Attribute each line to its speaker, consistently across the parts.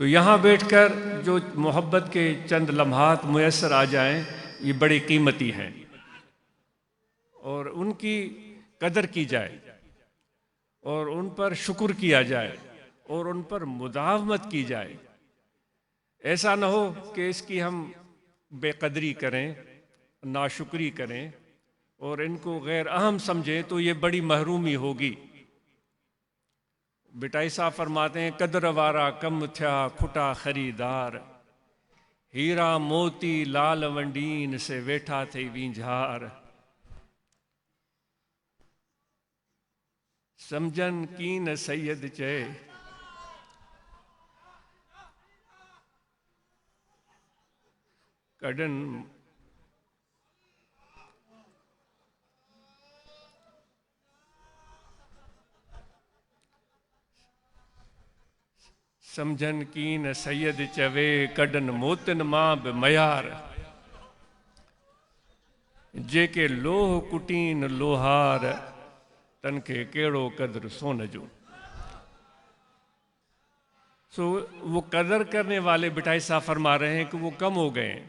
Speaker 1: تو یہاں بیٹھ کر جو محبت کے چند لمحات میسر آ جائیں یہ بڑی قیمتی ہیں، اور ان کی قدر کی جائے اور ان پر شکر کیا جائے اور ان پر مداومت کی جائے۔ ایسا نہ ہو کہ اس کی ہم بے قدری کریں، ناشکری کریں اور ان کو غیر اہم سمجھیں، تو یہ بڑی محرومی ہوگی۔ بٹائی صاحب فرماتے ہیں قدر وارا کم تھیا کھٹا خریدار، ہیرا موتی لال ونڈین سے ویٹھا تھے وینجھار، سمجھن کین سید چے کڈن سمجھن کین سید چوے کڈن موتن ماں بمیار، جے کے لوہ کٹین لوہار، تن کے کیڑو قدر سون جو۔ وہ قدر کرنے والے بٹائی صاحب فرما رہے ہیں کہ وہ کم ہو گئے ہیں،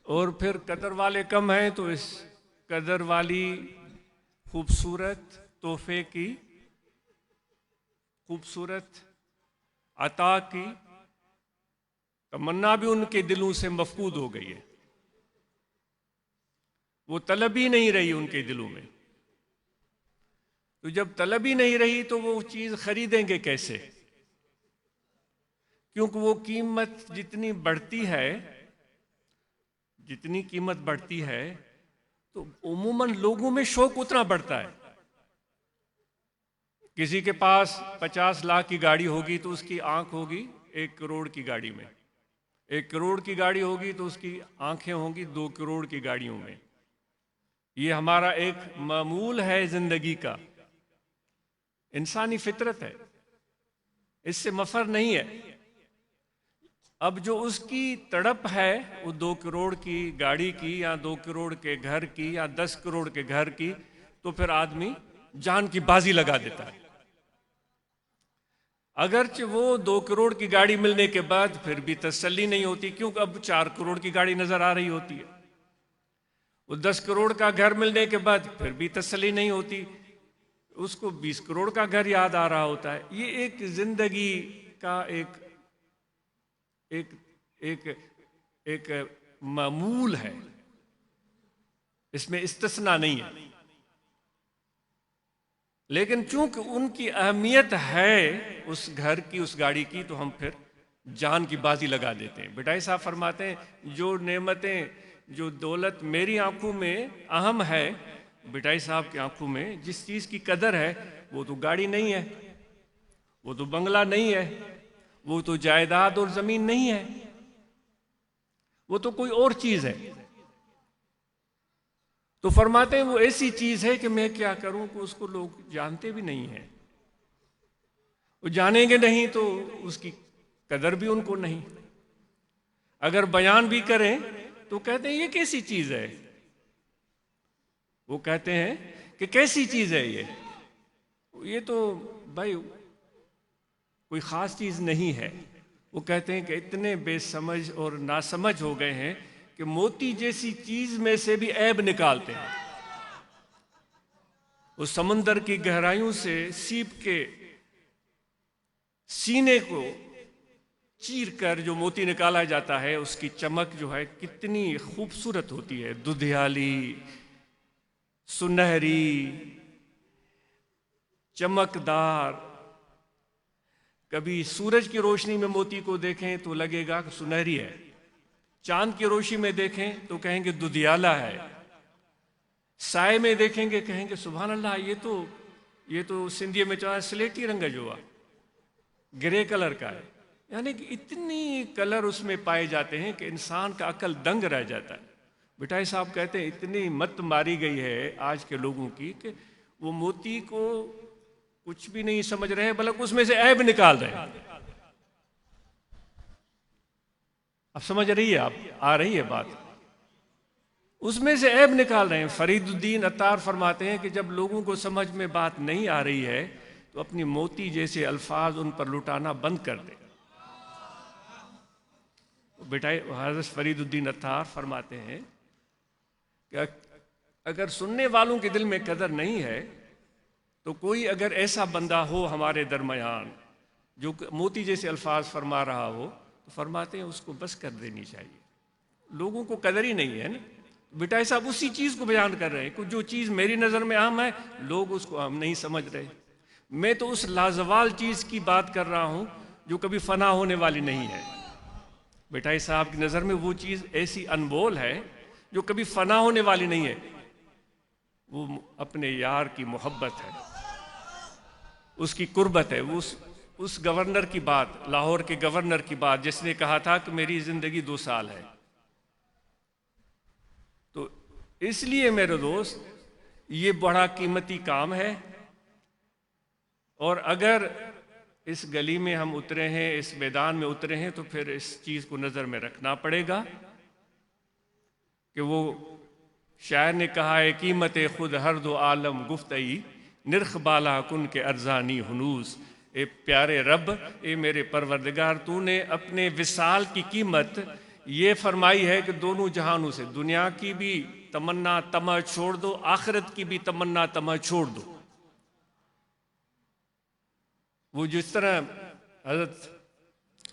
Speaker 1: اور پھر قدر والے کم ہیں تو اس قدر والی خوبصورت تحفے کی، خوبصورت عطا کی تمنا بھی ان کے دلوں سے مفقود ہو گئی ہے، وہ طلب ہی نہیں رہی ان کے دلوں میں۔ تو جب طلب ہی نہیں رہی تو وہ چیز خریدیں گے کیسے؟ کیونکہ وہ قیمت جتنی بڑھتی ہے، جتنی قیمت بڑھتی ہے تو عموماً لوگوں میں شوق اتنا بڑھتا ہے۔ کسی کے پاس 50 لاکھ کی گاڑی ہوگی تو اس کی آنکھ ہوگی 1 کروڑ کی گاڑی میں، 1 کروڑ کی گاڑی ہوگی تو اس کی آنکھیں ہوں گی 2 کروڑ کی گاڑیوں میں۔ یہ ہمارا ایک معمول ہے زندگی کا، انسانی فطرت ہے، اس سے مفر نہیں ہے۔ اب جو اس کی تڑپ ہے وہ 2 کروڑ کی گاڑی کی یا 2 کروڑ کے گھر کی یا 10 کروڑ کے گھر کی، تو پھر آدمی جان کی بازی لگا دیتا ہے۔ اگرچہ وہ 2 کروڑ کی گاڑی ملنے کے بعد پھر بھی تسلی نہیں ہوتی، کیونکہ اب 4 کروڑ کی گاڑی نظر آ رہی ہوتی ہے۔ وہ 10 کروڑ کا گھر ملنے کے بعد پھر بھی تسلی نہیں ہوتی، اس کو 20 کروڑ کا گھر یاد آ رہا ہوتا ہے۔ یہ ایک زندگی کا ایک معمول ہے، اس میں استثناء نہیں ہے۔ لیکن چونکہ ان کی اہمیت ہے اس گھر کی، اس گاڑی کی، تو ہم پھر جان کی بازی لگا دیتے ہیں۔ بٹائی صاحب فرماتے ہیں جو نعمتیں، جو دولت میری آنکھوں میں اہم ہے، بٹائی صاحب کی آنکھوں میں جس چیز کی قدر ہے وہ تو گاڑی نہیں ہے، وہ تو بنگلہ نہیں ہے، وہ تو جائیداد اور زمین نہیں ہے، وہ تو کوئی اور چیز ہے۔ تو فرماتے ہیں وہ ایسی چیز ہے کہ میں کیا کروں کہ اس کو لوگ جانتے بھی نہیں ہیں، وہ جانیں گے نہیں تو اس کی قدر بھی ان کو نہیں۔ اگر بیان بھی کریں تو کہتے ہیں یہ کیسی چیز ہے، وہ کہتے ہیں کہ کیسی چیز ہے یہ تو بھائی کوئی خاص چیز نہیں ہے۔ وہ کہتے ہیں کہ اتنے بے سمجھ اور ناسمجھ ہو گئے ہیں کہ موتی جیسی چیز میں سے بھی عیب نکالتے ہیں۔ اس سمندر کی گہرائیوں سے سیپ کے سینے کو چیر کر جو موتی نکالا جاتا ہے، اس کی چمک جو ہے کتنی خوبصورت ہوتی ہے، ددھیالی، سنہری، چمکدار۔ کبھی سورج کی روشنی میں موتی کو دیکھیں تو لگے گا کہ سنہری ہے، چاند کی روشنی میں دیکھیں تو کہیں گے ددھیالا ہے، سائے میں دیکھیں گے کہیں گے سبحان اللہ یہ تو سندھی میں چاہے سلیٹی رنگ جو گرے کلر کا ہے۔ یعنی کہ اتنی کلر اس میں پائے جاتے ہیں کہ انسان کا عقل دنگ رہ جاتا ہے۔ بٹائی صاحب کہتے ہیں اتنی مت ماری گئی ہے آج کے لوگوں کی کہ وہ موتی کو کچھ بھی نہیں سمجھ رہے بلکہ اس میں سے عیب نکال رہے ہیں۔ اب سمجھ رہی ہے آپ، آ رہی ہے بات، اس میں سے عیب نکال رہے ہیں۔ فرید الدین عطار فرماتے ہیں کہ جب لوگوں کو سمجھ میں بات نہیں آ رہی ہے تو اپنی موتی جیسے الفاظ ان پر لٹانا بند کر دیں۔ بیٹا حضرت فرید الدین عطار فرماتے ہیں کہ اگر سننے والوں کے دل میں قدر نہیں ہے تو کوئی اگر ایسا بندہ ہو ہمارے درمیان جو موتی جیسے الفاظ فرما رہا ہو تو فرماتے ہیں اس کو بس کر دینی چاہیے. لوگوں کو قدر ہی نہیں ہے نا. بیٹا صاحب اسی چیز کو بیان کر رہے ہیں کہ جو چیز میری نظر میں عام ہے لوگ اس کو عام نہیں سمجھ رہے. میں تو اس لازوال چیز کی بات کر رہا ہوں جو کبھی فنا ہونے والی نہیں ہے. بیٹا صاحب کی نظر میں وہ چیز ایسی انمول ہے جو کبھی فنا ہونے والی نہیں ہے. وہ اپنے یار کی محبت ہے, اس کی قربت ہے. وہ اس گورنر کی بات, لاہور کے گورنر کی بات جس نے کہا تھا کہ میری زندگی 2 سال ہے. تو اس لیے میرے دوست یہ بڑا قیمتی کام ہے. اور اگر اس گلی میں ہم اترے ہیں, اس میدان میں اترے ہیں, تو پھر اس چیز کو نظر میں رکھنا پڑے گا کہ وہ شاعر نے کہا ہے قیمت خود ہر دو عالم گفتئی نرخ بالا کن کے ارزانی ہنوز. اے پیارے رب, اے میرے پروردگار, تو نے اپنے وصال کی قیمت یہ فرمائی ہے کہ دونوں جہانوں سے, دنیا کی بھی تمنا طمع چھوڑ دو, آخرت کی بھی تمنا طمع چھوڑ دو. وہ جس طرح حضرت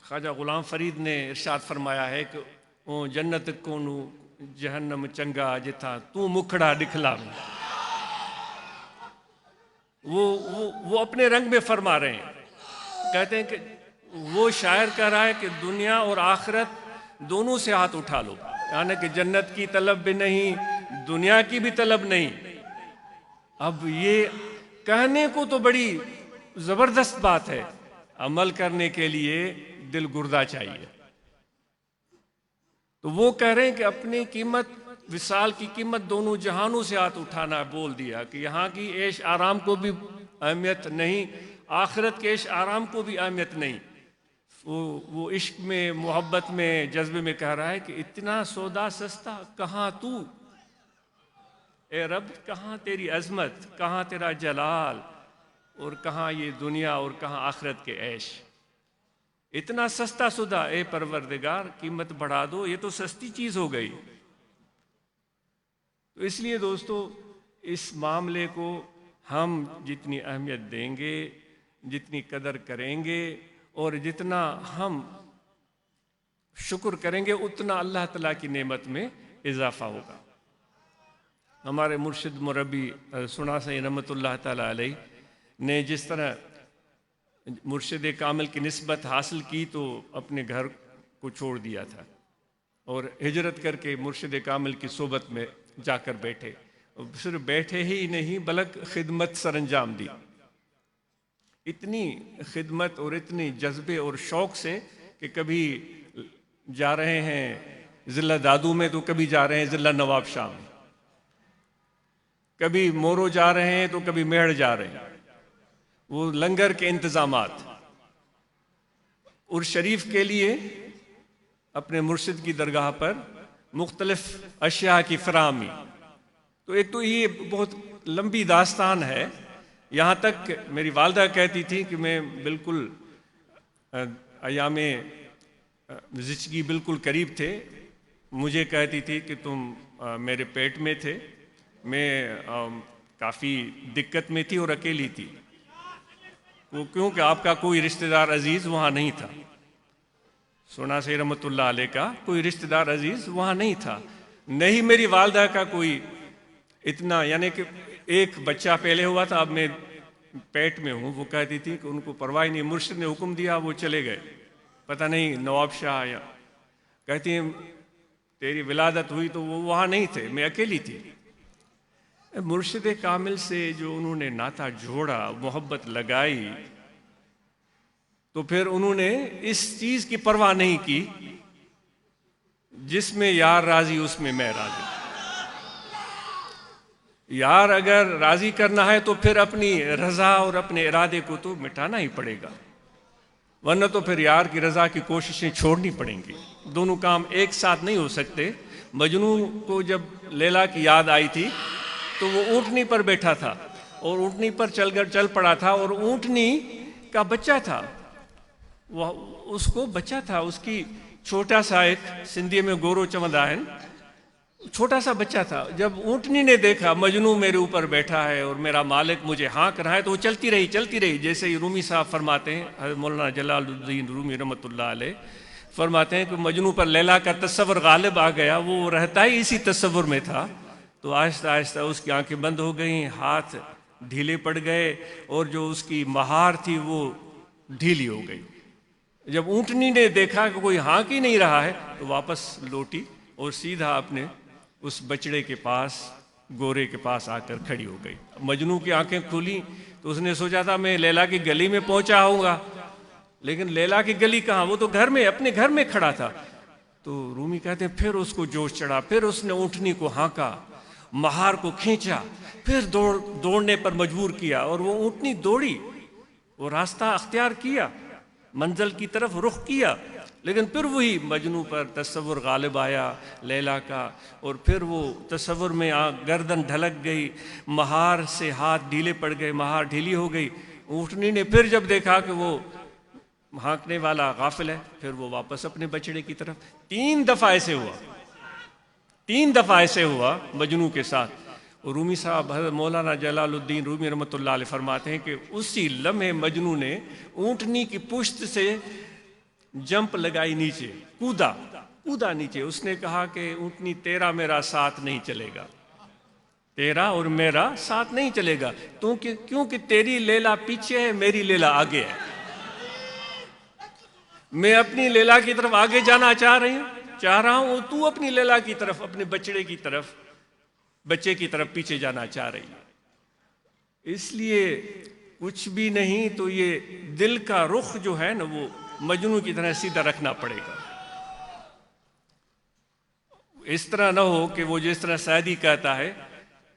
Speaker 1: خواجہ غلام فرید نے ارشاد فرمایا ہے کہ او جنت کونو جہنم چنگا جتھا تو مکھڑا دکھلا میں, وہ اپنے رنگ میں فرما رہے ہیں. کہتے ہیں کہ وہ شاعر کہہ رہا ہے کہ دنیا اور آخرت دونوں سے ہاتھ اٹھا لو, یعنی کہ جنت کی طلب بھی نہیں, دنیا کی بھی طلب نہیں. اب یہ کہنے کو تو بڑی زبردست بات ہے, عمل کرنے کے لیے دل گردہ چاہیے. تو وہ کہہ رہے ہیں کہ اپنی قیمت, وصال کی قیمت دونوں جہانوں سے ہاتھ اٹھانا بول دیا کہ یہاں کی عیش آرام کو بھی اہمیت نہیں, آخرت کے عیش آرام کو بھی اہمیت نہیں. وہ عشق میں, محبت میں, جذبے میں کہہ رہا ہے کہ اتنا سودا سستا کہاں تو, اے رب کہاں تیری عظمت, کہاں تیرا جلال, اور کہاں یہ دنیا اور کہاں آخرت کے عیش. اتنا سستا سودا اے پروردگار, قیمت بڑھا دو, یہ تو سستی چیز ہو گئی. تو اس لیے دوستو اس معاملے کو ہم جتنی اہمیت دیں گے, جتنی قدر کریں گے, اور جتنا ہم شکر کریں گے, اتنا اللہ تعالیٰ کی نعمت میں اضافہ ہوگا. ہمارے مرشد مربی سنا سی رحمۃ اللہ تعالیٰ علیہ نے جس طرح مرشد کامل کی نسبت حاصل کی تو اپنے گھر کو چھوڑ دیا تھا اور ہجرت کر کے مرشد کامل کی صحبت میں جا کر بیٹھے. صرف بیٹھے ہی نہیں بلکہ خدمت سر انجام دی. اتنی خدمت اور اتنی جذبے اور شوق سے کہ کبھی جا رہے ہیں ضلع دادو میں تو کبھی جا رہے ہیں ضلع نواب شاہ میں, کبھی مورو جا رہے ہیں تو کبھی میڑ جا رہے ہیں. وہ لنگر کے انتظامات اور شریف کے لیے اپنے مرشد کی درگاہ پر مختلف اشیاء کی فراہمی. تو ایک تو یہ بہت لمبی داستان ہے, یہاں تک میری والدہ کہتی تھی کہ میں بالکل ایام زچگی بالکل قریب تھے, مجھے کہتی تھی کہ تم میرے پیٹ میں تھے, میں کافی دقت میں تھی اور اکیلی تھی, کیونکہ آپ کا کوئی رشتہ دار عزیز وہاں نہیں تھا. سونا سی رحمۃ اللہ علیہ کا کوئی رشتہ دار عزیز وہاں نہیں تھا, نہیں میری والدہ کا کوئی اتنا, یعنی کہ ایک بچہ پہلے ہوا تھا, اب میں پیٹ میں ہوں. وہ کہتی تھی کہ ان کو پرواہ نہیں, مرشد نے حکم دیا وہ چلے گئے, پتہ نہیں نواب شاہ یا, کہتی ہیں تیری ولادت ہوئی تو وہ وہاں نہیں تھے, میں اکیلی تھی. مرشد کامل سے جو انہوں نے ناتا جوڑا, محبت لگائی, تو پھر انہوں نے اس چیز کی پرواہ نہیں کی جس میں یار راضی اس میں میں راضی. یار اگر راضی کرنا ہے تو پھر اپنی رضا اور اپنے ارادے کو تو مٹانا ہی پڑے گا, ورنہ تو پھر یار کی رضا کی کوششیں چھوڑنی پڑیں گی. دونوں کام ایک ساتھ نہیں ہو سکتے. مجنوں کو جب لیلا کی یاد آئی تھی تو وہ اونٹنی پر بیٹھا تھا اور اونٹنی پر چل پڑا تھا, اور اونٹنی کا بچہ تھا, وہ اس کو بچہ تھا, اس کی چھوٹا سا ایک سندھی میں گورو چوندا ہے، چھوٹا سا بچہ تھا، جب اونٹنی نے دیکھا مجنو میرے اوپر بیٹھا ہے اور میرا مالک مجھے ہانک رہا ہے، تو وہ چلتی رہی. جیسے ہی رومی صاحب فرماتے ہیں، حضرت مولانا جلال الدین رومی رحمۃ اللہ علیہ فرماتے ہیں کہ مجنو پر لیلا کا تصور غالب آ گیا، وہ رہتا ہی اسی تصور میں تھا. تو آہستہ آہستہ اس کی آنکھیں بند ہو گئیں، ہاتھ ڈھیلے پڑ گئے، اور جو اس کی مہار تھی وہ ڈھیلی ہو گئی. جب اونٹنی نے دیکھا کہ کوئی ہانک ہی نہیں رہا ہے تو واپس لوٹی اور سیدھا اپنے اس بچڑے کے پاس، گورے کے پاس آ کر کھڑی ہو گئی. مجنو کی آنکھیں کھولیں تو اس نے سوچا تھا میں لیلا کی گلی میں پہنچا ہوں گا، لیکن لیلا کی گلی کہاں، وہ تو گھر میں، اپنے گھر میں کھڑا تھا. تو رومی کہتے ہیں پھر اس کو جوش چڑھا، پھر اس نے اونٹنی کو ہانکا، مہار کو کھینچا، پھر دوڑنے پر مجبور کیا، اور وہ اونٹنی دوڑی، وہ راستہ اختیار کیا، منزل کی طرف رخ کیا. لیکن پھر وہی مجنو پر تصور غالب آیا لیلا کا، اور پھر وہ تصور میں گردن ڈھلک گئی، مہار سے ہاتھ ڈھیلے پڑ گئے، مہار ڈھیلی ہو گئی. اونٹنی نے پھر جب دیکھا کہ وہ ہانکنے والا غافل ہے، پھر وہ واپس اپنے بچڑے کی طرف. 3 دفعہ ایسے ہوا مجنو کے ساتھ. رومی صاحب حضرت مولانا جلال الدین رومی رحمۃ اللہ علیہ فرماتے ہیں کہ اسی لمحے مجنو نے اونٹنی کی پشت سے جمپ لگائی، نیچے کودا نیچے. اس نے کہا کہ اونٹنی تیرا میرا ساتھ نہیں چلے گا، تیرا اور میرا ساتھ نہیں چلے گا، کیونکہ تیری لیلا پیچھے ہے، میری لیلا آگے ہے. میں اپنی لیلا کی طرف آگے جانا چاہ رہا ہوں، تو اپنی لیلا کی طرف، اپنے بچے کی طرف پیچھے جانا چاہ رہی ہے. اس لیے کچھ بھی نہیں تو یہ دل کا رخ جو ہے نا، وہ مجنو کی طرح سیدھا رکھنا پڑے گا. اس طرح نہ ہو کہ وہ جس طرح سعدی کہتا ہے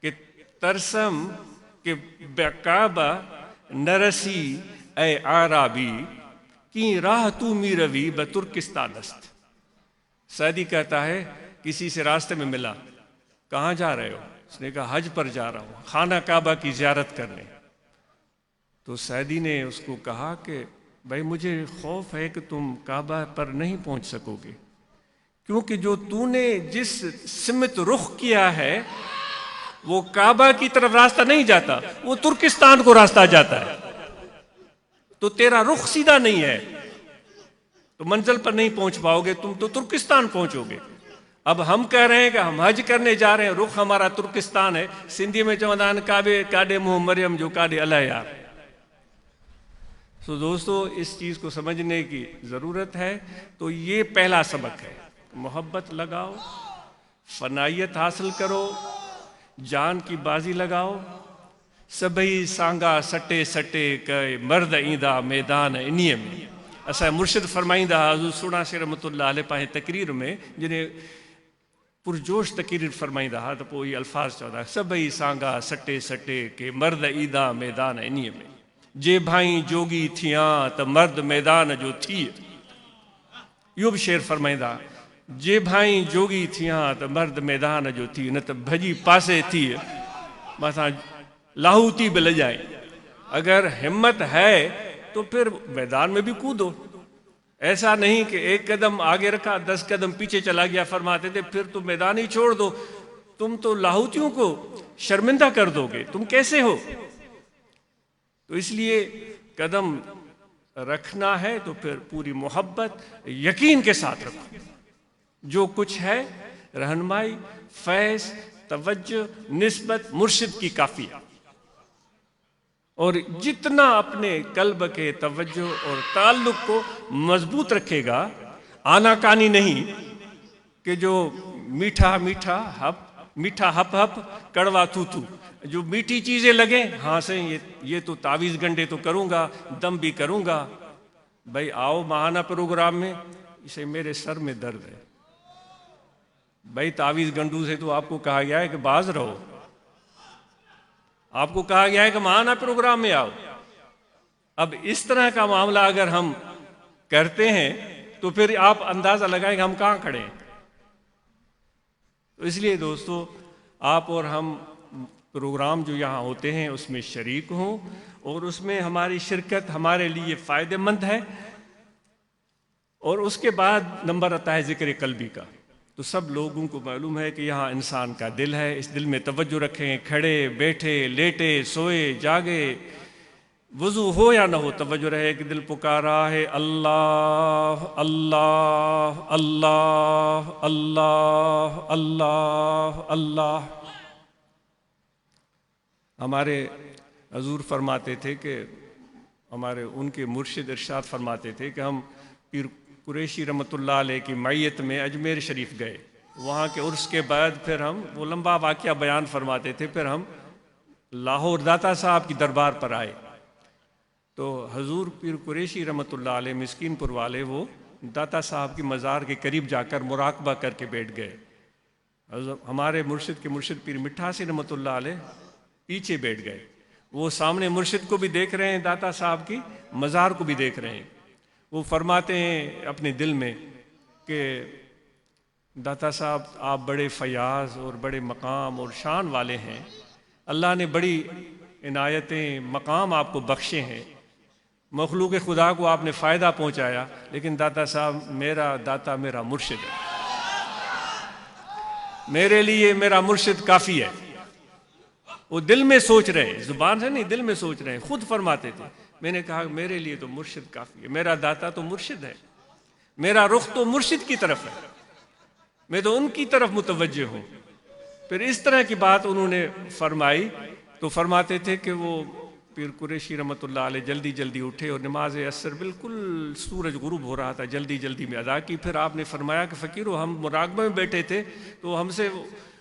Speaker 1: کہ ترسم کہ کعبہ نرسی اے عرابی کی راہ تو می روی بترکستان است. سعدی کہتا ہے کسی سے راستے میں ملا، کہاں جا رہے ہو؟ اس نے کہا حج پر جا رہا ہوں، خانہ کعبہ کی زیارت کرنے. تو سعدی نے اس کو کہا کہ بھائی مجھے خوف ہے کہ تم کعبہ پر نہیں پہنچ سکو گے، کیونکہ جو تو نے جس سمت رخ کیا ہے وہ کعبہ کی طرف راستہ نہیں جاتا، وہ ترکستان کو راستہ جاتا ہے. تو تیرا رخ سیدھا نہیں ہے، تو منزل پر نہیں پہنچ پاؤ گے، تم تو ترکستان پہنچو گے. اب ہم کہہ رہے ہیں کہ ہم حج کرنے جا رہے ہیں، رخ ہمارا ترکستان ہے. سندھی میں چوندان کعبے کاڈے منہ مریم جو کاڈے اللہ یار. تو دوستو اس چیز کو سمجھنے کی ضرورت ہے. تو یہ پہلا سبق ہے، محبت لگاؤ، فنائیت حاصل کرو، جان کی بازی لگاؤ. سبھی سانگا سٹے سٹے کہ مرد ایندا میدان انہی میں. اسا مرشد فرمائندہ حضور سونا سے رحمۃ اللہ علیہ پاہے تقریر میں جنہیں پرجوش تقریر فرمائندہ تو پوئی یہ الفاظ چودا سبھی سانگا سٹے سٹے کہ مرد ایندا میدان انہی میں. جے بھائیں جوگی تھیاں تو مرد میدان جو تھی. یوں بھی شعر فرمائندہ جے بھائیں جوگی تھیاں تو مرد میدان جو تھی، نہ تو بھجی پاسے تھی ماتھا لاہوتی بھی لے جائیں. اگر ہمت ہے تو پھر میدان میں بھی کودو. ایسا نہیں کہ ایک قدم آگے رکھا 10 قدم پیچھے چلا گیا. فرماتے تھے پھر تو میدان ہی چھوڑ دو، تم تو لاہوتیوں کو شرمندہ کر دو گے، تم کیسے ہو. تو اس لیے قدم رکھنا ہے تو پھر پوری محبت یقین کے ساتھ رکھو. جو کچھ ہے رہنمائی، فیض، توجہ، نسبت مرشد کی کافی ہے. اور جتنا اپنے قلب کے توجہ اور تعلق کو مضبوط رکھے گا، آنا کانی نہیں کہ جو میٹھا ہپ ہپ کڑوا تو جو میٹھی چیزیں لگیں، ہاں سے یہ تو تعویذ گنڈے تو کروں گا، دم بھی کروں گا. بھائی آؤ ماہانہ پروگرام میں، اسے میرے سر میں درد ہے. بھائی تعویذ گنڈو سے تو آپ کو کہا گیا ہے کہ باز رہو، آپ کو کہا گیا ہے کہ ماہانہ پروگرام میں آؤ. اب اس طرح کا معاملہ اگر ہم کرتے ہیں تو پھر آپ اندازہ لگائیں کہ ہم کہاں کھڑے ہیں. تو اس لیے دوستو آپ اور ہم پروگرام جو یہاں ہوتے ہیں اس میں شریک ہوں، اور اس میں ہماری شرکت ہمارے لیے فائدہ مند ہے. اور اس کے بعد نمبر آتا ہے ذکر قلبی کا. تو سب لوگوں کو معلوم ہے کہ یہاں انسان کا دل ہے، اس دل میں توجہ رکھیں، کھڑے بیٹھے لیٹے سوئے جاگے، وضو ہو یا نہ ہو، توجہ رہے کہ دل پکارا ہے اللہ اللہ اللہ اللہ اللہ اللہ. ہمارے حضور فرماتے تھے کہ ہمارے ان کے مرشد ارشاد فرماتے تھے کہ ہم پیر قریشی رحمۃ اللہ علیہ کی معیت میں اجمیر شریف گئے. وہاں کے عرس کے بعد پھر ہم وہ لمبا واقعہ بیان فرماتے تھے، پھر ہم لاہور داتا صاحب کی دربار پر آئے. تو حضور پیر قریشی رحمۃ اللہ علیہ مسکین پور والے وہ داتا صاحب کی مزار کے قریب جا کر مراقبہ کر کے بیٹھ گئے. ہمارے مرشد کے مرشد پیر مٹھاسی رحمۃ اللہ علیہ پیچھے بیٹھ گئے. وہ سامنے مرشد کو بھی دیکھ رہے ہیں، داتا صاحب کی مزار کو بھی دیکھ رہے ہیں. وہ فرماتے ہیں اپنے دل میں کہ داتا صاحب آپ بڑے فیاض اور بڑے مقام اور شان والے ہیں، اللہ نے بڑی عنایتیں مقام آپ کو بخشے ہیں، مخلوق خدا کو آپ نے فائدہ پہنچایا، لیکن داتا صاحب میرا داتا میرا مرشد ہے، میرے لیے میرا مرشد کافی ہے. وہ دل میں سوچ رہے ہیں، زبان سے نہیں، دل میں سوچ رہے ہیں. خود فرماتے تھے میں نے کہا میرے لیے تو مرشد کافی ہے، میرا داتا تو مرشد ہے، میرا رخ تو مرشد کی طرف ہے، میں تو ان کی طرف متوجہ ہوں. پھر اس طرح کی بات انہوں نے فرمائی. تو فرماتے تھے کہ وہ پیر قریشی رحمۃ اللہ علیہ جلدی جلدی اٹھے اور نماز عصر بالکل سورج غروب ہو رہا تھا جلدی جلدی میں ادا کی. پھر آپ نے فرمایا کہ فقیرو ہم مراقبہ میں بیٹھے تھے تو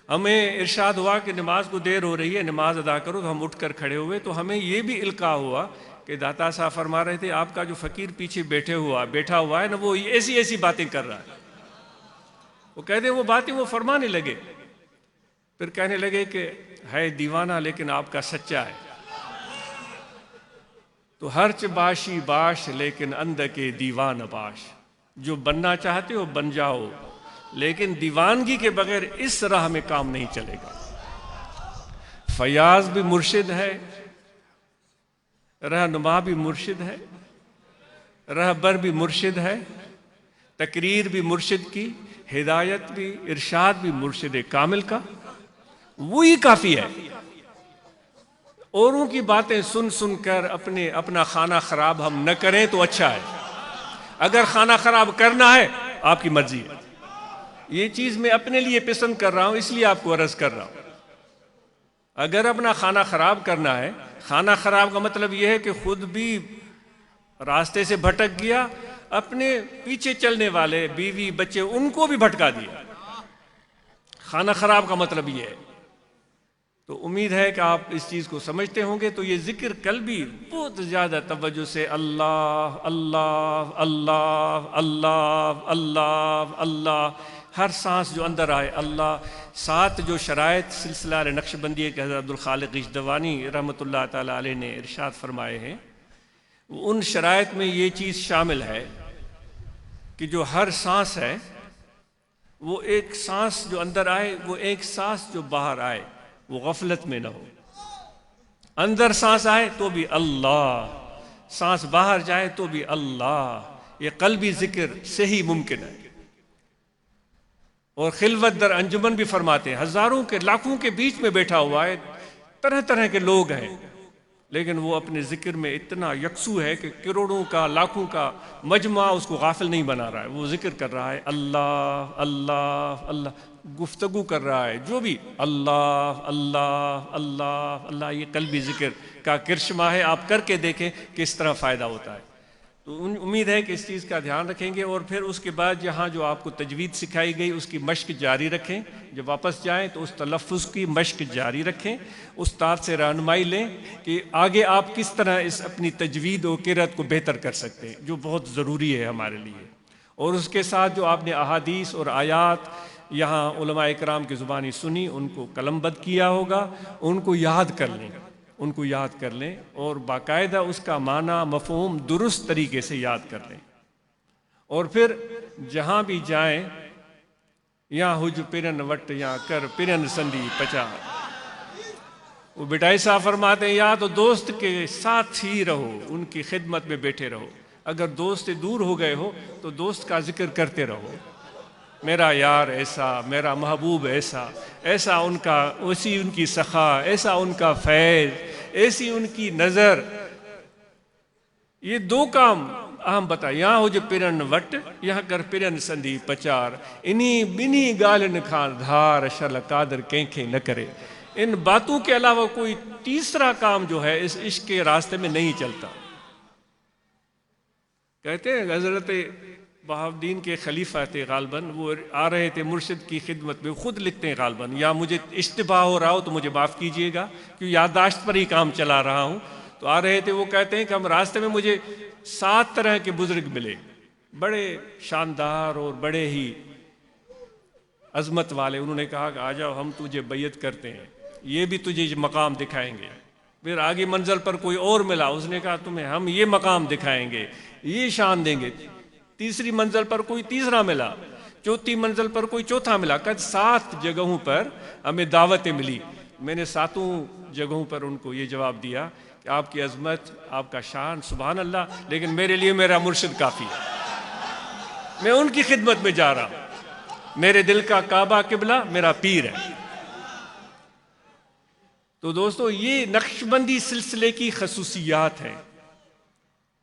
Speaker 1: ہمیں ارشاد ہوا کہ نماز کو دیر ہو رہی ہے، نماز ادا کرو. تو ہم اٹھ کر کھڑے ہوئے تو ہمیں یہ بھی القاء ہوا کہ داتا صاحب فرما رہے تھے آپ کا جو فقیر پیچھے بیٹھا ہوا ہے نا، وہ ایسی ایسی باتیں کر رہا ہے. وہ کہتے ہیں وہ باتیں وہ فرمانے لگے. پھر کہنے لگے کہ ہے دیوانہ لیکن آپ کا سچا ہے. تو ہرچ باشی باش لیکن اندر کے دیوان باش. جو بننا چاہتے ہو بن جاؤ، لیکن دیوانگی کے بغیر اس راہ میں کام نہیں چلے گا. فیاض بھی مرشد ہے، رہنما بھی مرشد ہے، رہبر بھی مرشد ہے، تقریر بھی مرشد کی، ہدایت بھی ارشاد بھی مرشد کامل کا. وہی کافی ہے. اوروں کی باتیں سن سن کر اپنا خانہ خراب ہم نہ کریں تو اچھا ہے. اگر خانہ خراب کرنا ہے آپ کی مرضی ہے. یہ چیز میں اپنے لیے پسند کر رہا ہوں، اس لیے آپ کو عرض کر رہا ہوں. اگر اپنا خانہ خراب کرنا ہے، خانہ خراب کا مطلب یہ ہے کہ خود بھی راستے سے بھٹک گیا، اپنے پیچھے چلنے والے بیوی بچے ان کو بھی بھٹکا دیا. خانہ خراب کا مطلب یہ ہے. تو امید ہے کہ آپ اس چیز کو سمجھتے ہوں گے. تو یہ ذکر قلبی بہت زیادہ توجہ سے اللہ اللہ اللہ اللہ اللہ اللہ، ہر سانس جو اندر آئے اللہ. 7 جو شرائط سلسلہ نقش بندی کے حضرت عبدالخالق غشدوانی رحمۃ اللہ تعالیٰ علیہ نے ارشاد فرمائے ہیں، ان شرائط میں یہ چیز شامل ہے کہ جو ہر سانس ہے وہ ایک سانس جو اندر آئے، وہ ایک سانس جو باہر آئے وہ غفلت میں نہ ہو. اندر سانس آئے تو بھی اللہ، سانس باہر جائے تو بھی اللہ. یہ قلبی ذکر سے ہی ممکن ہے. اور خلوت در انجمن بھی فرماتے ہیں، ہزاروں کے لاکھوں کے بیچ میں بیٹھا ہوا ہے، طرح طرح کے لوگ ہیں، لیکن وہ اپنے ذکر میں اتنا یکسو ہے کہ کروڑوں کا لاکھوں کا مجمع اس کو غافل نہیں بنا رہا ہے. وہ ذکر کر رہا ہے اللہ اللہ اللہ، گفتگو کر رہا ہے جو بھی اللہ اللہ اللہ اللہ. یہ قلبی ذکر کا کرشمہ ہے. آپ کر کے دیکھیں کس طرح فائدہ ہوتا ہے. تو امید ہے کہ اس چیز کا دھیان رکھیں گے. اور پھر اس کے بعد جہاں جو آپ کو تجوید سکھائی گئی اس کی مشق جاری رکھیں. جب واپس جائیں تو اس تلفظ کی مشق جاری رکھیں. استاد سے رہنمائی لیں کہ آگے آپ کس طرح اس اپنی تجوید و قرأت کو بہتر کر سکتے ہیں، جو بہت ضروری ہے ہمارے لیے. اور اس کے ساتھ جو آپ نے احادیث اور آیات یہاں علماء اکرام کی زبانی سنی، ان کو قلم بند کیا ہوگا، ان کو یاد کر لیں، ان کو یاد کر لیں اور باقاعدہ اس کا معنی مفہوم درست طریقے سے یاد کر لیں. اور پھر جہاں بھی جائیں، یا حج پرن وٹ یا کر پرن سندی پچا. وہ بٹائی صاحب فرماتے ہیں یا تو دوست کے ساتھ ہی رہو، ان کی خدمت میں بیٹھے رہو. اگر دوست سے دور ہو گئے ہو تو دوست کا ذکر کرتے رہو، میرا یار ایسا، میرا محبوب ایسا، ایسا ان کا، ایسی ان کی سخا، ایسا ان کا فیض، ایسی ان کی نظر. یہ دو کام اہم بتا. یہاں ہو جو پرن وٹ، یہاں کر پرن سندھی پچار، انہی بنی گالن کھان دھار شل قادر کینکھیں نہ کرے. ان باتوں کے علاوہ کوئی تیسرا کام جو ہے اس عشق کے راستے میں نہیں چلتا. کہتے ہیں حضرت بہاؤالدین کے خلیفہ تھے غالباً، وہ آ رہے تھے مرشد کی خدمت میں، خود لکھتے ہیں غالباً، یا مجھے اشتباہ ہو رہا ہو تو مجھے معاف کیجئے گا کیوں یادداشت پر ہی کام چلا رہا ہوں. تو آ رہے تھے، وہ کہتے ہیں کہ ہم راستے میں مجھے 7 طرح کے بزرگ ملے، بڑے شاندار اور بڑے ہی عظمت والے. انہوں نے کہا کہ آ جاؤ ہم تجھے بیعت کرتے ہیں، یہ بھی تجھے مقام دکھائیں گے. پھر آگے منزل پر کوئی اور ملا، اس نے کہا تمہیں ہم یہ مقام دکھائیں گے، یہ شان دیں گے. تیسری منزل پر کوئی تیسرا ملا، چوتھی منزل پر کوئی چوتھا ملا. کہ 7 جگہوں پر ہمیں دعوتیں ملی. میں نے 7 جگہوں پر ان کو یہ جواب دیا کہ آپ کی عظمت، آپ کا شان، سبحان اللہ، لیکن میرے لیے میرا مرشد کافی ہے. میں ان کی خدمت میں جا رہا ہوں. میرے دل کا کعبہ قبلہ میرا پیر ہے. تو دوستو یہ نقشبندی سلسلے کی خصوصیات ہیں،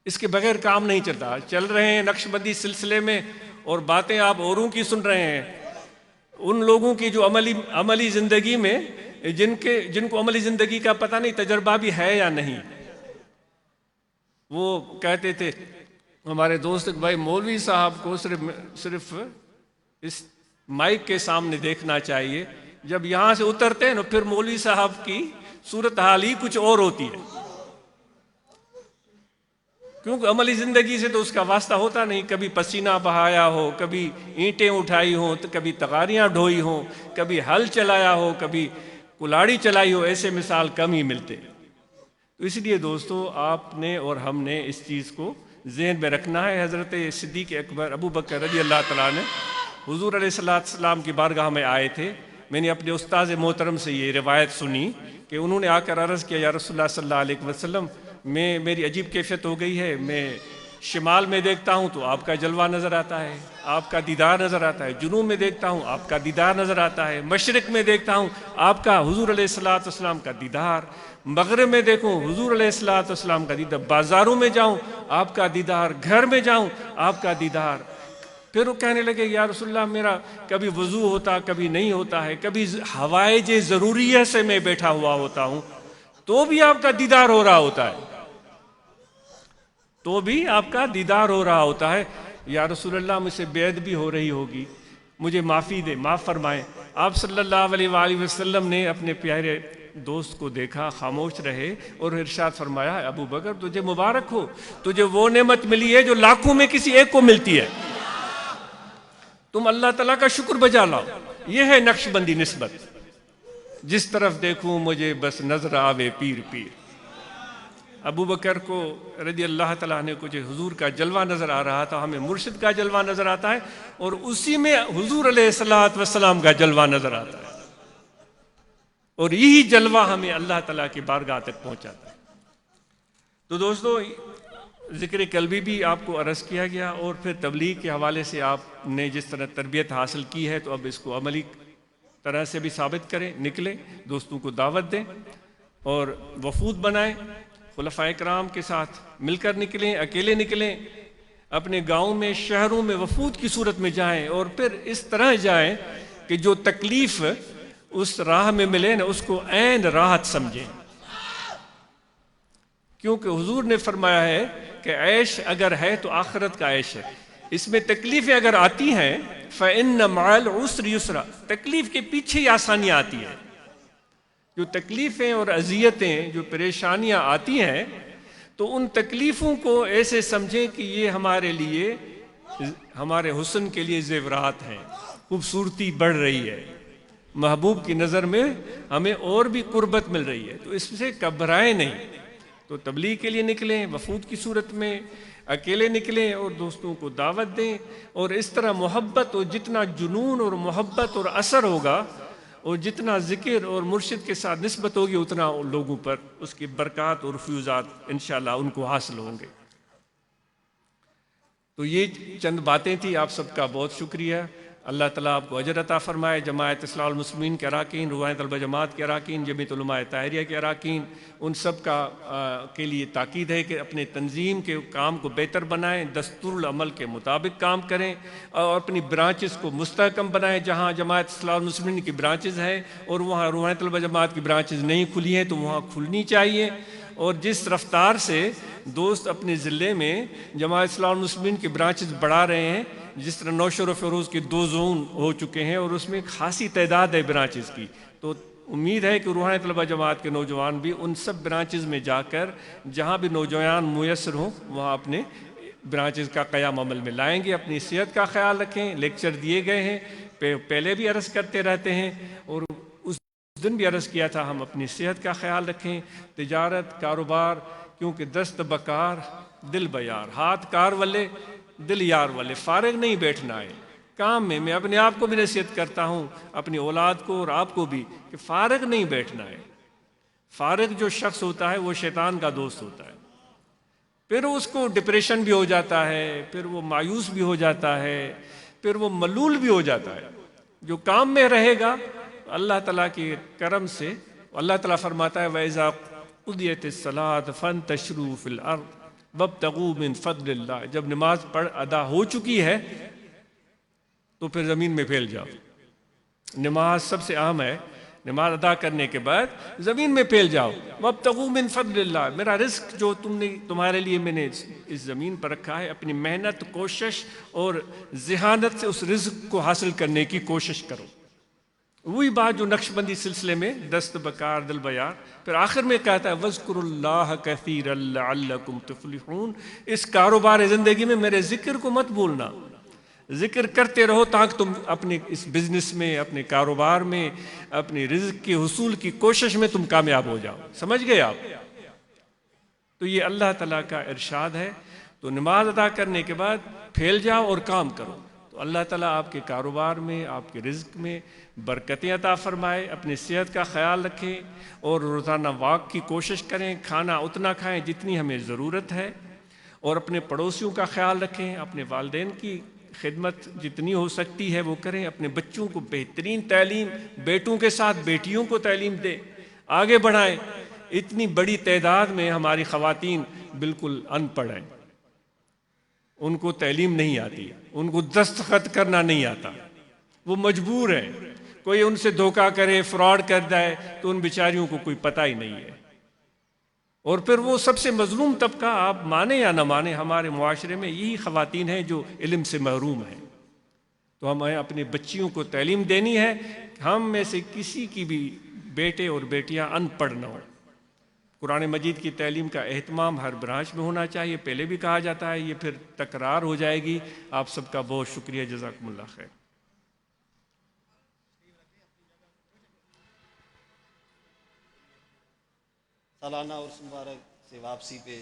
Speaker 1: اس کے بغیر کام نہیں چلتا. چل رہے ہیں نقشبندی سلسلے میں اور باتیں آپ اوروں کی سن رہے ہیں، ان لوگوں کی جو عملی زندگی میں جن کو عملی زندگی کا پتہ نہیں، تجربہ بھی ہے یا نہیں. وہ کہتے تھے ہمارے دوست کہ بھائی مولوی صاحب کو صرف اس مائک کے سامنے دیکھنا چاہیے، جب یہاں سے اترتے ہیں نا پھر مولوی صاحب کی صورتحال ہی کچھ اور ہوتی ہے، کیونکہ عملی زندگی سے تو اس کا واسطہ ہوتا نہیں. کبھی پسینہ بہایا ہو، کبھی اینٹیں اٹھائی ہوں، تو کبھی تغاریاں ڈھوئی ہوں، کبھی ہل چلایا ہو، کبھی کلاڑی چلائی ہو، ایسے مثال کم ہی ملتے. تو اس لیے دوستو آپ نے اور ہم نے اس چیز کو ذہن میں رکھنا ہے. حضرت صدیق اکبر ابو بکر رضی اللہ تعالیٰ نے حضور علیہ السلام کی بارگاہ میں آئے تھے. میں نے اپنے استاذ محترم سے یہ روایت سنی کہ انہوں نے آ کر عرض کیا یا رسول اللہ صلی اللہ علیہ وسلم، میری عجیب کیفیت ہو گئی ہے، میں شمال میں دیکھتا ہوں تو آپ کا جلوہ نظر آتا ہے، آپ کا دیدار نظر آتا ہے، جنوب میں دیکھتا ہوں آپ کا دیدار نظر آتا ہے، مشرق میں دیکھتا ہوں آپ کا حضور علیہ السلام کا دیدار، مغرب میں دیکھوں حضور علیہ السلام کا دیدار، بازاروں میں جاؤں آپ کا دیدار، گھر میں جاؤں آپ کا دیدار. پھر وہ کہنے لگے یا رسول اللہ میرا کبھی وضو ہوتا کبھی نہیں ہوتا ہے، کبھی حوائج ضروریہ سے میں بیٹھا ہوا ہوتا ہوں تو بھی آپ کا دیدار ہو رہا ہوتا ہے، تو بھی آپ کا دیدار ہو رہا ہوتا ہے. یا رسول اللہ مجھ سے بے ادبی ہو رہی ہوگی، مجھے معافی دے، معاف فرمائیں. آپ صلی اللہ علیہ وآلہ وسلم نے اپنے پیارے دوست کو دیکھا، خاموش رہے اور ارشاد فرمایا ابو بکر تجھے مبارک ہو، تجھے وہ نعمت ملی ہے جو لاکھوں میں کسی ایک کو ملتی ہے، تم اللہ تعالیٰ کا شکر بجا لاؤ. یہ ہے نقش بندی نسبت. جس طرف دیکھوں مجھے بس نظر آوے پیر پیر. ابو بکر کو رضی اللہ تعالیٰ نے کو جو حضور کا جلوہ نظر آ رہا تھا، ہمیں مرشد کا جلوہ نظر آتا ہے اور اسی میں حضور علیہ السلام کا جلوہ نظر آتا ہے، اور یہی جلوہ ہمیں اللہ تعالیٰ کی بارگاہ تک پہنچاتا ہے. تو دوستو ذکر قلبی بھی آپ کو عرض کیا گیا، اور پھر تبلیغ کے حوالے سے آپ نے جس طرح تربیت حاصل کی ہے تو اب اس کو عملی طرح سے بھی ثابت کریں. نکلیں، دوستوں کو دعوت دیں اور وفود بنائیں، خلفائے کرام کے ساتھ مل کر نکلیں، اکیلے نکلیں، اپنے گاؤں میں شہروں میں وفود کی صورت میں جائیں، اور پھر اس طرح جائیں کہ جو تکلیف اس راہ میں ملے نا اس کو عین راحت سمجھیں. کیونکہ حضور نے فرمایا ہے کہ عیش اگر ہے تو آخرت کا عیش ہے. اس میں تکلیفیں اگر آتی ہیں فَإِنَّ مَعَ الْعُسْرِ يُسْرًا، تکلیف کے پیچھے ہی آسانیاں آتی ہیں. جو تکلیفیں اور اذیتیں، جو پریشانیاں آتی ہیں تو ان تکلیفوں کو ایسے سمجھیں کہ یہ ہمارے لیے، ہمارے حسن کے لیے زیورات ہیں، خوبصورتی بڑھ رہی ہے، محبوب کی نظر میں ہمیں اور بھی قربت مل رہی ہے، تو اس سے گھبرائیں نہیں. تو تبلیغ کے لیے نکلیں، وفود کی صورت میں اکیلے نکلیں اور دوستوں کو دعوت دیں، اور اس طرح محبت، اور جتنا جنون اور محبت اور اثر ہوگا اور جتنا ذکر اور مرشد کے ساتھ نسبت ہوگی اتنا لوگوں پر اس کی برکات اور فیوزات انشاءاللہ ان کو حاصل ہوں گے. تو یہ چند باتیں تھیں، آپ سب کا بہت شکریہ۔ اللہ تعالیٰ آپ کو اجر عطا فرمائے۔ جماعت اصلاح المسلمین کے اراکین، روحانی طلبہ جماعت کے اراکین، جمعیت علماء طاہریہ کے اراکین، ان سب کا کے لیے تاکید ہے کہ اپنے تنظیم کے کام کو بہتر بنائیں، دستور العمل کے مطابق کام کریں، اور اپنی برانچز کو مستحکم بنائیں۔ جہاں جماعت اصلاح المسلمین کی برانچز ہیں اور وہاں روحانی طلبہ جماعت کی برانچز نہیں کھلی ہیں تو وہاں کھلنی چاہیے۔ اور جس رفتار سے دوست اپنے ضلع میں جماعت اصلاح المسلمین کی برانچز بڑھا رہے ہیں، جس طرح نوشہر و فیروز کے 2 زون ہو چکے ہیں اور اس میں خاصی تعداد ہے برانچز کی، تو امید ہے کہ روحانی طلبہ جماعت کے نوجوان بھی ان سب برانچز میں جا کر جہاں بھی نوجوان میسر ہوں وہاں اپنے برانچز کا قیام عمل میں لائیں گے۔ اپنی صحت کا خیال رکھیں، لیکچر دیے گئے ہیں، پہلے بھی عرض کرتے رہتے ہیں اور اس دن بھی عرض کیا تھا، ہم اپنی صحت کا خیال رکھیں۔ تجارت، کاروبار، کیونکہ دست بکار دل بیار، ہاتھ کار والے دل یار والے، فارغ نہیں بیٹھنا ہے کام میں۔ میں اپنے آپ کو بھی نصیحت کرتا ہوں، اپنی اولاد کو اور آپ کو بھی، کہ فارغ نہیں بیٹھنا ہے۔ فارغ جو شخص ہوتا ہے وہ شیطان کا دوست ہوتا ہے، پھر اس کو ڈپریشن بھی ہو جاتا ہے، پھر وہ مایوس بھی ہو جاتا ہے، پھر وہ ملول بھی ہو جاتا ہے۔ جو کام میں رہے گا اللہ تعالیٰ کے کرم سے، اللہ تعالیٰ فرماتا ہے وَإِذَا قُضِيَتِ الصَّلَاةُ فَانتَشِرُوا فِي الْأَرْضِ وَابْتَغُوا مِن فَضْلِ اللَّهِ، جب نماز ادا ہو چکی ہے تو پھر زمین میں پھیل جاؤ۔ نماز سب سے اہم ہے، نماز ادا کرنے کے بعد زمین میں پھیل جاؤ۔ وَابْتَغُوا مِن فَضْلِ اللَّهِ، میرا رزق جو تمہارے لیے میں نے اس زمین پر رکھا ہے، اپنی محنت، کوشش اور ذہانت سے اس رزق کو حاصل کرنے کی کوشش کرو۔ وہی بات جو نقش بندی سلسلے میں دست بکار دل بیار، پھر آخر میں کہتا ہے وَاذْكُرُوا اللَّهَ كَثِيرًا لَعَلَّكُمْ تُفْلِحُونَ، اس کاروبار زندگی میں میرے ذکر کو مت بھولنا، ذکر کرتے رہو تاکہ تم اپنے اس بزنس میں، اپنے کاروبار میں، اپنے رزق کے حصول کی کوشش میں تم کامیاب ہو جاؤ۔ سمجھ گئے آپ؟ تو یہ اللہ تعالیٰ کا ارشاد ہے۔ تو نماز ادا کرنے کے بعد پھیل جاؤ اور کام کرو، تو اللہ تعالیٰ آپ کے کاروبار میں، آپ کے رزق میں برکتیں عطا فرمائے۔ اپنی صحت کا خیال رکھیں اور روزانہ واک کی کوشش کریں، کھانا اتنا کھائیں جتنی ہمیں ضرورت ہے، اور اپنے پڑوسیوں کا خیال رکھیں، اپنے والدین کی خدمت جتنی ہو سکتی ہے وہ کریں، اپنے بچوں کو بہترین تعلیم، بیٹوں کے ساتھ بیٹیوں کو تعلیم دیں، آگے بڑھائیں۔ اتنی بڑی تعداد میں ہماری خواتین بالکل ان پڑھ ہیں، ان کو تعلیم نہیں آتی، ان کو دستخط کرنا نہیں آتا، وہ مجبور ہیں، کوئی ان سے دھوکہ کرے، فراڈ کر جائے تو ان بیچاریوں کو کوئی پتہ ہی نہیں ہے۔ اور پھر وہ سب سے مظلوم طبقہ، آپ مانیں یا نہ مانیں، ہمارے معاشرے میں یہی خواتین ہیں جو علم سے محروم ہیں۔ تو ہمیں اپنی بچیوں کو تعلیم دینی ہے، ہم میں سے کسی کی بھی بیٹے اور بیٹیاں ان پڑھ نہ ہوں۔ قرآن مجید کی تعلیم کا اہتمام ہر برانچ میں ہونا چاہیے، پہلے بھی کہا جاتا ہے، یہ پھر تکرار ہو جائے گی۔ آپ سب کا بہت شکریہ، جزاکم اللہ خیر۔
Speaker 2: سالانہ عرس مبارک سے واپسی پہ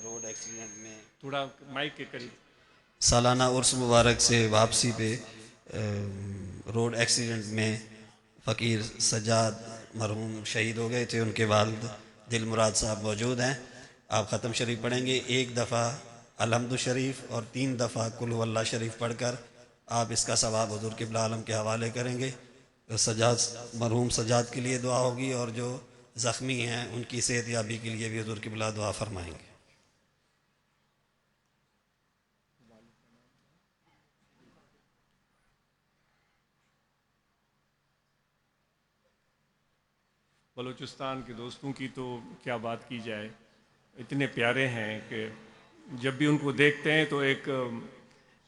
Speaker 2: روڈ ایکسیڈنٹ میں،
Speaker 1: تھوڑا مائک کے قریب،
Speaker 2: سالانہ عرس مبارک سے واپسی پہ روڈ ایکسیڈنٹ میں فقیر سجاد مرحوم شہید ہو گئے تھے۔ ان کے والد دل مراد صاحب موجود ہیں۔ آپ ختم شریف پڑھیں گے، 1 دفعہ الحمد شریف اور 3 دفعہ قل هو اللہ شریف پڑھ کر آپ اس کا ثواب حضور قبلہ عالم کے حوالے کریں گے۔ سجاد مرحوم سجاد کے لیے دعا ہوگی، اور جو زخمی ہیں ان کی صحت یابی کے لیے بھی حضور قبلہ دعا فرمائیں گے۔
Speaker 1: بلوچستان کے دوستوں کی تو کیا بات کی جائے، اتنے پیارے ہیں کہ جب بھی ان کو دیکھتے ہیں تو ایک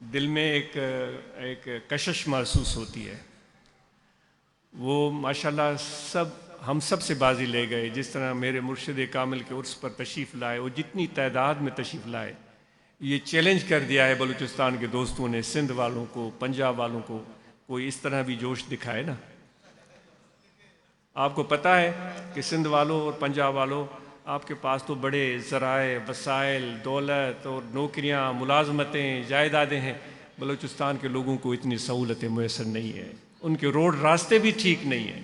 Speaker 1: دل میں ایک کشش محسوس ہوتی ہے۔ وہ ماشاءاللہ ہم سب سے بازی لے گئے، جس طرح میرے مرشد کامل کے عرس پر تشریف لائے، وہ جتنی تعداد میں تشریف لائے، یہ چیلنج کر دیا ہے بلوچستان کے دوستوں نے، سندھ والوں کو، پنجاب والوں کو، کوئی اس طرح بھی جوش دکھائے نا۔ آپ کو پتہ ہے کہ سندھ والوں اور پنجاب والوں، آپ کے پاس تو بڑے ذرائع، وسائل، دولت اور نوکریاں، ملازمتیں، جائیدادیں ہیں، بلوچستان کے لوگوں کو اتنی سہولتیں میسر نہیں ہیں، ان کے روڈ راستے بھی ٹھیک نہیں ہیں۔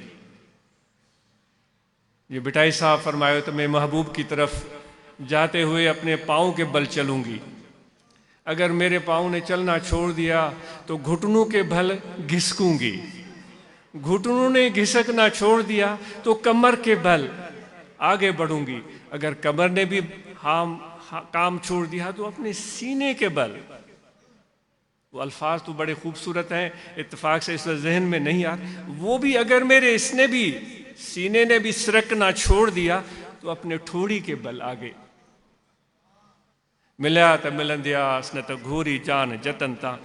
Speaker 1: یہ بٹائی صاحب فرمائے تو میں محبوب کی طرف جاتے ہوئے اپنے پاؤں کے بل چلوں گی، اگر میرے پاؤں نے چلنا چھوڑ دیا تو گھٹنوں کے بھل گھسکوں گی، گھٹنوں نے گھسکنا چھوڑ دیا تو کمر کے بل آگے بڑھوں گی، اگر کمر نے بھی کام چھوڑ دیا تو اپنے سینے کے بل۔ وہ الفاظ تو بڑے خوبصورت ہیں، اتفاق سے اس وقت ذہن میں نہیں آ، وہ بھی اگر میرے اس نے بھی سینے نے بھی سرکنا چھوڑ دیا تو اپنے ٹھوڑی کے بل آگے۔ ملیا تا ملندیا اسنت گھوری جان جتن تا۔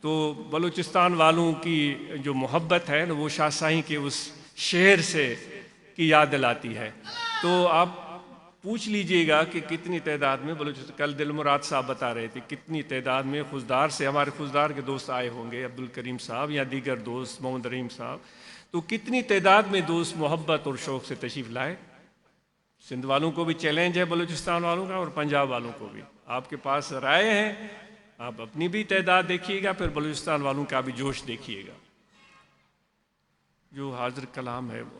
Speaker 1: تو بلوچستان والوں کی جو محبت ہے وہ شاہ سائیں کے اس شعر سے کی یاد دلاتی ہے۔ تو آپ پوچھ لیجئے گا کہ کتنی تعداد میں بلوچستان، کل دل مراد صاحب بتا رہے تھے کتنی تعداد میں خزدار سے، ہمارے خزدار کے دوست آئے ہوں گے، عبدالکریم صاحب یا دیگر دوست، محمد رحیم صاحب، تو کتنی تعداد میں دوست محبت اور شوق سے تشریف لائے۔ سندھ والوں کو بھی چیلنج ہے بلوچستان والوں کا، اور پنجاب والوں کو بھی۔ آپ کے پاس رائے ہیں، آپ اپنی بھی تعداد دیکھیے گا، پھر بلوچستان والوں کا بھی جوش دیکھیے گا۔ جو حاضر کلام ہے وہ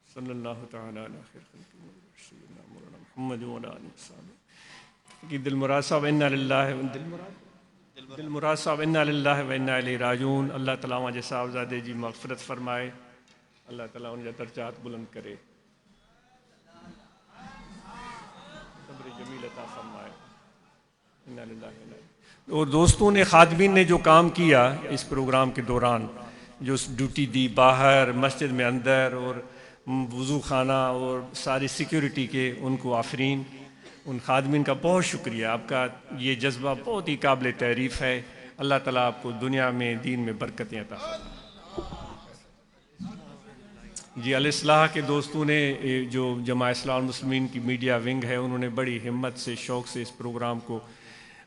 Speaker 1: صلی اللہ تعالیٰ علیہ خیر خلق سیدنا مولانا محمد و علی آلہ وصحبہ کہ دل مراد صاحب انا للہ دل مراد صاحب انا للہ و انا الیہ راجعون۔ اللہ تعالیٰ وہاں جیسا صاحبزادے جی مغفرت فرمائے، اللہ تعالیٰ ان جا درجات بلند کرے، صبر جمیل عطا فرمائے، انا للہ و انا الیہ۔ اور دوستوں نے، خادمین نے جو کام کیا اس پروگرام کے دوران، جو ڈیوٹی دی باہر مسجد میں اندر اور وضو خانہ اور ساری سیکیورٹی کے، ان کو آفرین، ان خادمین کا بہت شکریہ۔ آپ کا یہ جذبہ بہت ہی قابل تعریف ہے۔ اللہ تعالیٰ آپ کو دنیا میں دین میں برکتیں عطا فرمائے۔ جی الاصلاح کے دوستوں نے، جو جماعت اصلاح المسلمین کی میڈیا ونگ ہے، انہوں نے بڑی ہمت سے، شوق سے اس پروگرام کو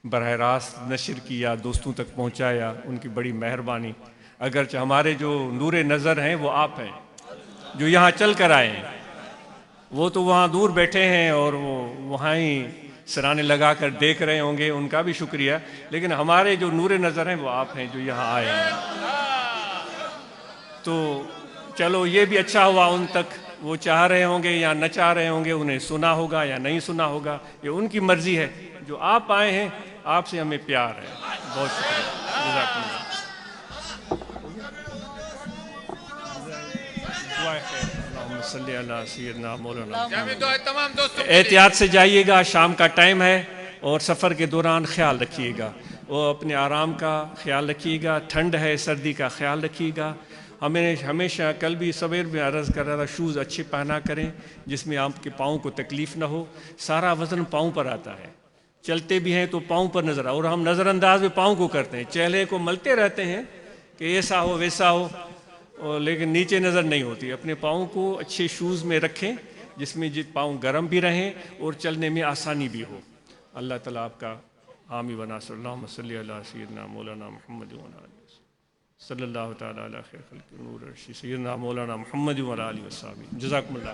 Speaker 1: براہ راست نشر کیا، دوستوں تک پہنچایا، ان کی بڑی مہربانی۔ اگرچہ ہمارے جو نور نظر ہیں وہ آپ ہیں، جو یہاں چل کر آئے ہیں، وہ تو وہاں دور بیٹھے ہیں اور وہ وہاں ہی سرانے لگا کر دیکھ رہے ہوں گے، ان کا بھی شکریہ، لیکن ہمارے جو نور نظر ہیں وہ آپ ہیں جو یہاں آئے ہیں۔ تو چلو یہ بھی اچھا ہوا، ان تک وہ چاہ رہے ہوں گے یا نہ چاہ رہے ہوں گے، انہیں سنا ہوگا یا نہیں سنا ہوگا، یہ ان کی مرضی ہے۔ جو آپ آئے ہیں، آپ سے ہمیں پیار ہے، بہت شکریہ، جزاکم اللہ۔ صلی اللہ سیدنا مولانا۔ احتیاط سے جائیے گا، شام کا ٹائم ہے، اور سفر کے دوران خیال رکھیے گا، اور اپنے آرام کا خیال رکھیے گا، ٹھنڈ ہے سردی کا خیال رکھیے گا۔ ہمیں ہمیشہ، کل بھی سویر میں عرض کر رہا تھا، شوز اچھے پہنا کریں جس میں آپ کے پاؤں کو تکلیف نہ ہو۔ سارا وزن پاؤں پر آتا ہے، چلتے بھی ہیں تو پاؤں پر نظر، اور ہم نظر انداز میں پاؤں کو کرتے ہیں، چہرے کو ملتے رہتے ہیں کہ ایسا ہو ویسا ہو، لیکن نیچے نظر نہیں ہوتی۔ اپنے پاؤں کو اچھے شوز میں رکھیں جس میں پاؤں گرم بھی رہیں اور چلنے میں آسانی بھی ہو۔ اللہ تعالیٰ آپ کا حامی و ناصر۔ اللہم صلی علی سیدنا مولانا محمد و علی آلہ صلی اللہ تعالیٰ علیہ خیر خلق نور سیدنا مولانا محمد و علی آلہ وصحبہ۔ جزاکم اللہ۔